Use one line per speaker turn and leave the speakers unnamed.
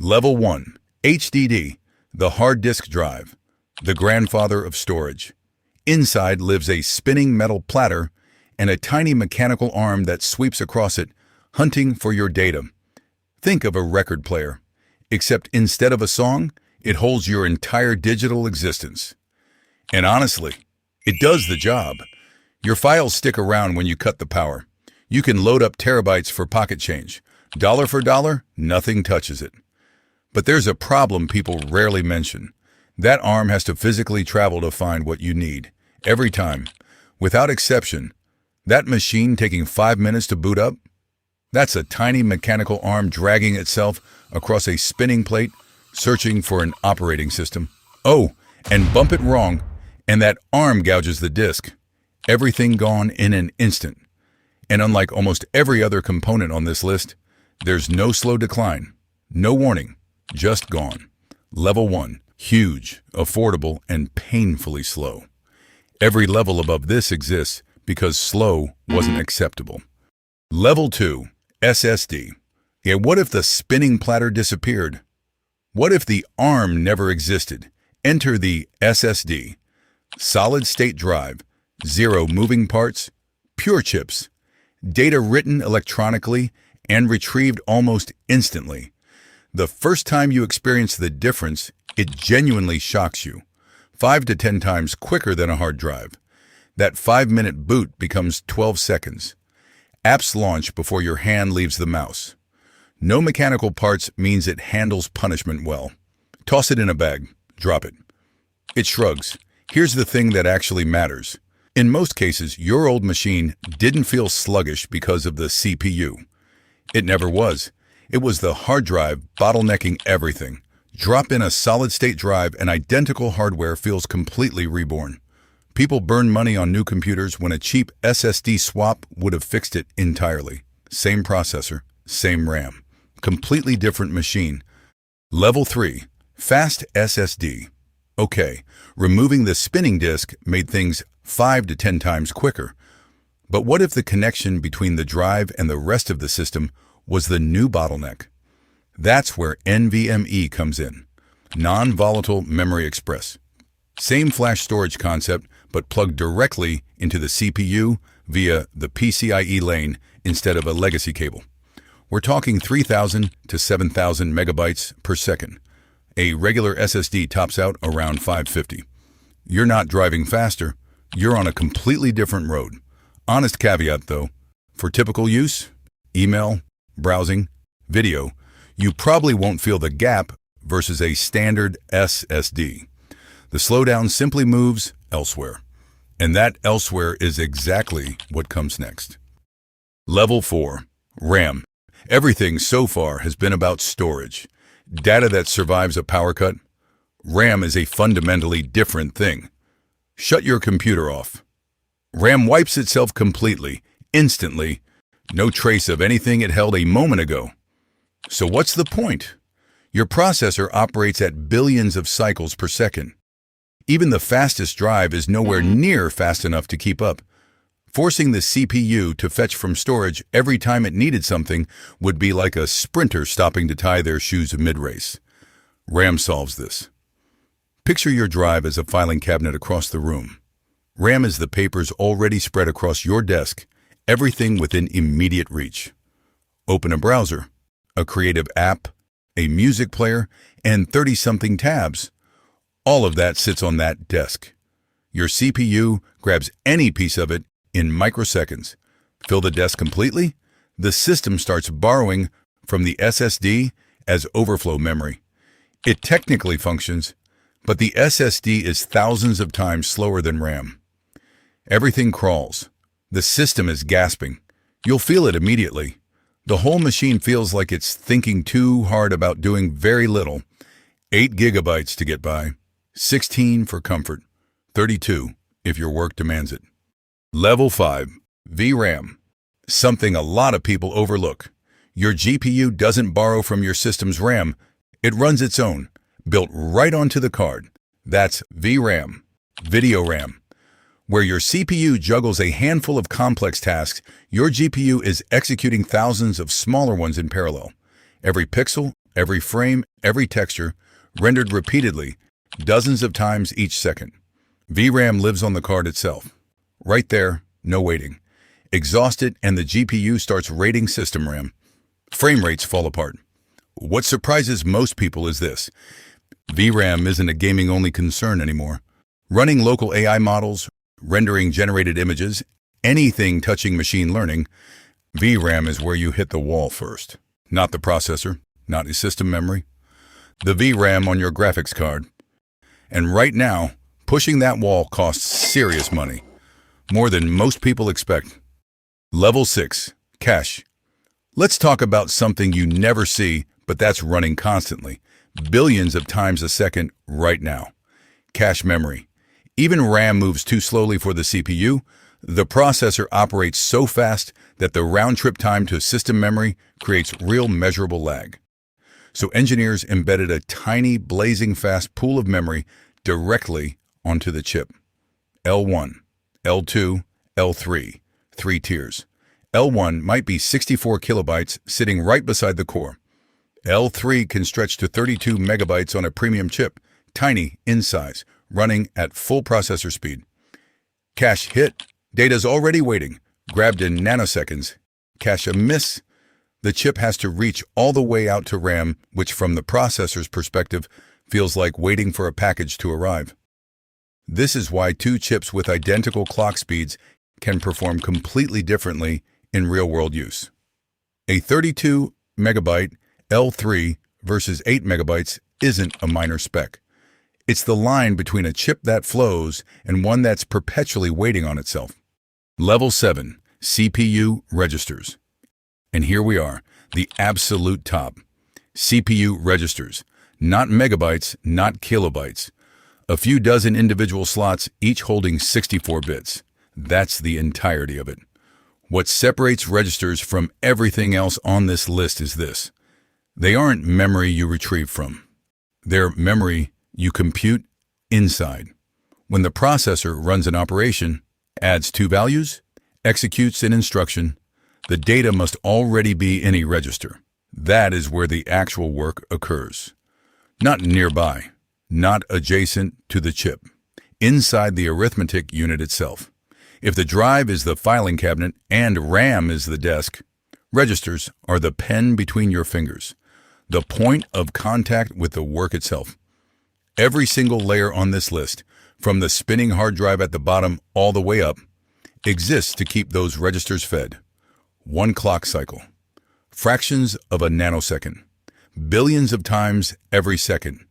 Level 1. HDD, the hard disk drive, the grandfather of storage. Inside lives a spinning metal platter and a tiny mechanical arm that sweeps across it, hunting for your data. Think of a record player, except instead of a song, it holds your entire digital existence. And honestly, it does the job. Your files stick around when you cut the power. You can load up terabytes for pocket change. Dollar for dollar, nothing touches it. But there's a problem people rarely mention. That arm has to physically travel to find what you need. Every time. Without exception. That machine taking 5 minutes to boot up? That's a tiny mechanical arm dragging itself across a spinning plate, searching for an operating system. Oh, and bump it wrong, and that arm gouges the disk. Everything gone in an instant. And unlike almost every other component on this list, there's no slow decline, no warning, just gone. Level 1, huge, affordable, and painfully slow. Every level above this exists because slow wasn't acceptable. Level 2, SSD. Yeah, what if the spinning platter disappeared? What if the arm never existed? Enter the SSD. Solid-state drive, 0 moving parts, pure chips, data written electronically and retrieved almost instantly. The first time you experience the difference, it genuinely shocks you. 5 to 10 times quicker than a hard drive. That 5-minute boot becomes 12 seconds. Apps launch before your hand leaves the mouse. No mechanical parts means it handles punishment well. Toss it in a bag. Drop it. It shrugs. Here's the thing that actually matters. In most cases, your old machine didn't feel sluggish because of the CPU. It never was. It was the hard drive bottlenecking everything. Drop in a solid-state drive and identical hardware feels completely reborn. People burn money on new computers when a cheap SSD swap would have fixed it entirely. Same processor, same RAM. Completely different machine. Level 3. Fast SSD. Okay, removing the spinning disk made things 5 to 10 times quicker. But what if the connection between the drive and the rest of the system was the new bottleneck? That's where NVMe comes in. Non-volatile memory express. Same flash storage concept, but plugged directly into the CPU via the PCIe lane instead of a legacy cable. We're talking 3,000 to 7,000 megabytes per second. A regular SSD tops out around 550. You're not driving faster, you're on a completely different road. Honest caveat though, for typical use, email, browsing, video, you probably won't feel the gap versus a standard SSD. The slowdown simply moves elsewhere. And that elsewhere is exactly what comes next. Level 4, RAM. Everything so far has been about storage. Data that survives a power cut. RAM is a fundamentally different thing. Shut your computer off. RAM wipes itself completely, instantly. No trace of anything it held a moment ago. So what's the point? Your processor operates at billions of cycles per second. Even the fastest drive is nowhere near fast enough to keep up. Forcing the CPU to fetch from storage every time it needed something would be like a sprinter stopping to tie their shoes mid-race. RAM solves this. Picture your drive as a filing cabinet across the room. RAM is the papers already spread across your desk, everything within immediate reach. Open a browser, a creative app, a music player, and 30-something tabs. All of that sits on that desk. Your CPU grabs any piece of it in microseconds. Fill the desk completely? The system starts borrowing from the SSD as overflow memory. It technically functions, but the SSD is thousands of times slower than RAM. Everything crawls. The system is gasping. You'll feel it immediately. The whole machine feels like it's thinking too hard about doing very little. 8 gigabytes to get by. 16 for comfort, 32 if your work demands it. Level 5, VRAM. Something a lot of people overlook. Your GPU doesn't borrow from your system's RAM. It runs its own, built right onto the card. That's VRAM, video RAM. Where your CPU juggles a handful of complex tasks, your GPU is executing thousands of smaller ones in parallel. Every pixel, every frame, every texture, rendered repeatedly, dozens of times each second. VRAM lives on the card itself. Right there, no waiting. Exhaust it and the GPU starts rating system RAM. Frame rates fall apart. What surprises most people is this. VRAM isn't a gaming-only concern anymore. Running local AI models, rendering generated images, anything touching machine learning, VRAM is where you hit the wall first. Not the processor, not the system memory. The VRAM on your graphics card. And right now, pushing that wall costs serious money. More than most people expect. Level 6. Cache. Let's talk about something you never see, but that's running constantly. Billions of times a second right now. Cache memory. Even RAM moves too slowly for the CPU. The processor operates so fast that the round-trip time to system memory creates real measurable lag. So engineers embedded a tiny, blazing fast pool of memory directly onto the chip. L1, L2, L3, 3 tiers. L1 might be 64 kilobytes sitting right beside the core. L3 can stretch to 32 megabytes on a premium chip, tiny in size, running at full processor speed. Cache hit, data's already waiting, grabbed in nanoseconds. Cache a miss, the chip has to reach all the way out to RAM, which from the processor's perspective feels like waiting for a package to arrive. This is why two chips with identical clock speeds can perform completely differently in real-world use. A 32 megabyte L3 versus 8 megabytes isn't a minor spec. It's the line between a chip that flows and one that's perpetually waiting on itself. Level 7, CPU registers. And here we are, the absolute top. CPU registers, not megabytes, not kilobytes. A few dozen individual slots, each holding 64 bits. That's the entirety of it. What separates registers from everything else on this list is this. They aren't memory you retrieve from. They're memory you compute inside. When the processor runs an operation, adds two values, executes an instruction, the data must already be in a register. That is where the actual work occurs. Not nearby, not adjacent to the chip, inside the arithmetic unit itself. If the drive is the filing cabinet and RAM is the desk, registers are the pen between your fingers, the point of contact with the work itself. Every single layer on this list, from the spinning hard drive at the bottom all the way up, exists to keep those registers fed. One clock cycle, fractions of a nanosecond, billions of times every second.